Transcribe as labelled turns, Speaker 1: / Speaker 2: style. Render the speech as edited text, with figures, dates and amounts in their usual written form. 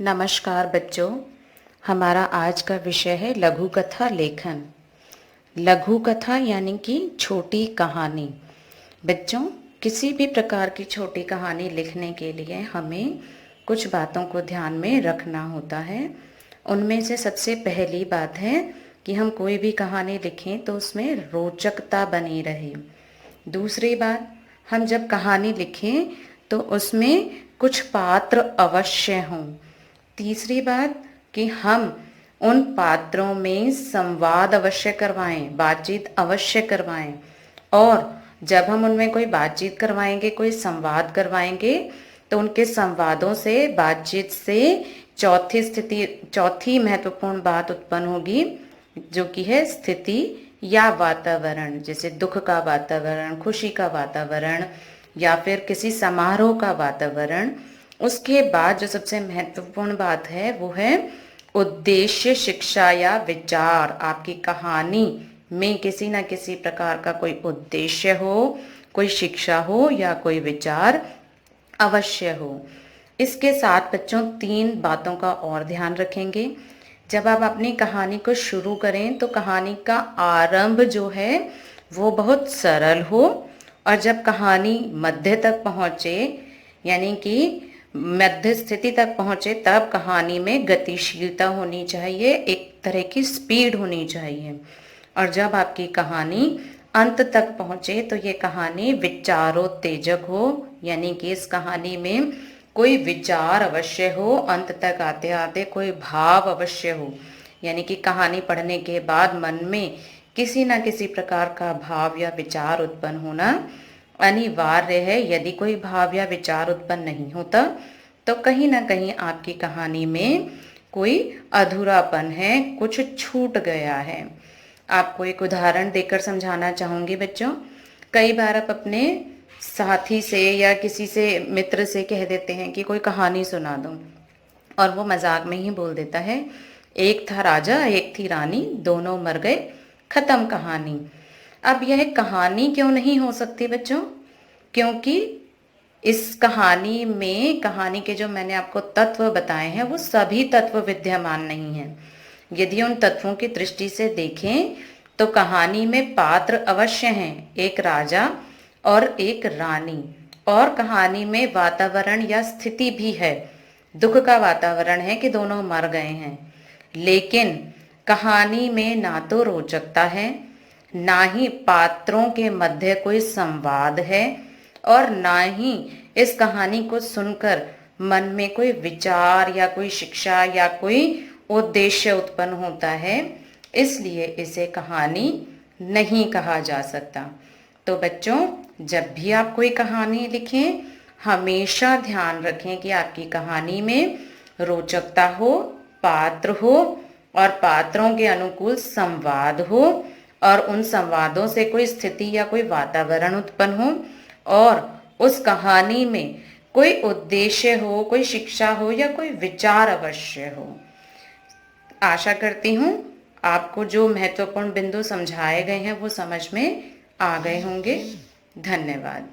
Speaker 1: नमस्कार बच्चों, हमारा आज का विषय है लघु कथा लेखन। लघु कथा यानी कि छोटी कहानी। बच्चों, किसी भी प्रकार की छोटी कहानी लिखने के लिए हमें कुछ बातों को ध्यान में रखना होता है। उनमें से सबसे पहली बात है कि हम कोई भी कहानी लिखें तो उसमें रोचकता बनी रहे। दूसरी बात, हम जब कहानी लिखें तो उसमें कुछ पात्र अवश्य हों। तीसरी बात कि हम उन पात्रों में संवाद अवश्य करवाएं, बातचीत अवश्य करवाएं। और जब हम उनमें कोई बातचीत करवाएंगे, कोई संवाद करवाएंगे, तो उनके संवादों से, बातचीत से चौथी महत्वपूर्ण बात उत्पन्न होगी, जो कि है स्थिति या वातावरण। जैसे दुख का वातावरण, खुशी का वातावरण या फिर किसी समारोह का वातावरण। उसके बाद जो सबसे महत्वपूर्ण बात है वो है उद्देश्य, शिक्षा या विचार। आपकी कहानी में किसी न किसी प्रकार का कोई उद्देश्य हो, कोई शिक्षा हो या कोई विचार अवश्य हो। इसके साथ बच्चों 3 बातों का और ध्यान रखेंगे। जब आप अपनी कहानी को शुरू करें तो कहानी का आरंभ जो है वो बहुत सरल हो, और जब कहानी मध्य तक पहुँचे यानी कि मध्य स्थिति तक पहुँचे तब कहानी में गतिशीलता होनी चाहिए, एक तरह की स्पीड होनी चाहिए। और जब आपकी कहानी अंत तक पहुँचे तो ये कहानी विचारोत्तेजक हो, यानी कि इस कहानी में कोई विचार अवश्य हो, अंत तक आते आते कोई भाव अवश्य हो, यानी कि कहानी पढ़ने के बाद मन में किसी न किसी प्रकार का भाव या विचार उत्पन्न होना अनिवार्य है। यदि कोई भाव या विचार उत्पन्न नहीं होता तो कहीं ना कहीं आपकी कहानी में कोई अधूरापन है, कुछ छूट गया है। आपको एक उदाहरण देकर समझाना चाहूँगी बच्चों। कई बार आप अपने साथी से या किसी से, मित्र से कह देते हैं कि कोई कहानी सुना दो, और वो मजाक में ही बोल देता है, एक था राजा एक थी रानी, दोनों मर गए, खत्म कहानी। अब यह कहानी क्यों नहीं हो सकती बच्चों? क्योंकि इस कहानी में, कहानी के जो मैंने आपको तत्व बताए हैं वो सभी तत्व विद्यमान नहीं हैं। यदि उन तत्वों की दृष्टि से देखें तो कहानी में पात्र अवश्य हैं, एक राजा और एक रानी, और कहानी में वातावरण या स्थिति भी है, दुख का वातावरण है कि दोनों मर गए हैं। लेकिन कहानी में ना तो रोचकता है, ना ही पात्रों के मध्य कोई संवाद है, और ना ही इस कहानी को सुनकर मन में कोई विचार या कोई शिक्षा या कोई उद्देश्य उत्पन्न होता है। इसलिए इसे कहानी नहीं कहा जा सकता। तो बच्चों, जब भी आप कोई कहानी लिखें हमेशा ध्यान रखें कि आपकी कहानी में रोचकता हो, पात्र हो, और पात्रों के अनुकूल संवाद हो, और उन संवादों से कोई स्थिति या कोई वातावरण उत्पन्न हो, और उस कहानी में कोई उद्देश्य हो, कोई शिक्षा हो या कोई विचार अवश्य हो। आशा करती हूँ आपको जो महत्वपूर्ण बिंदु समझाए गए हैं वो समझ में आ गए होंगे। धन्यवाद।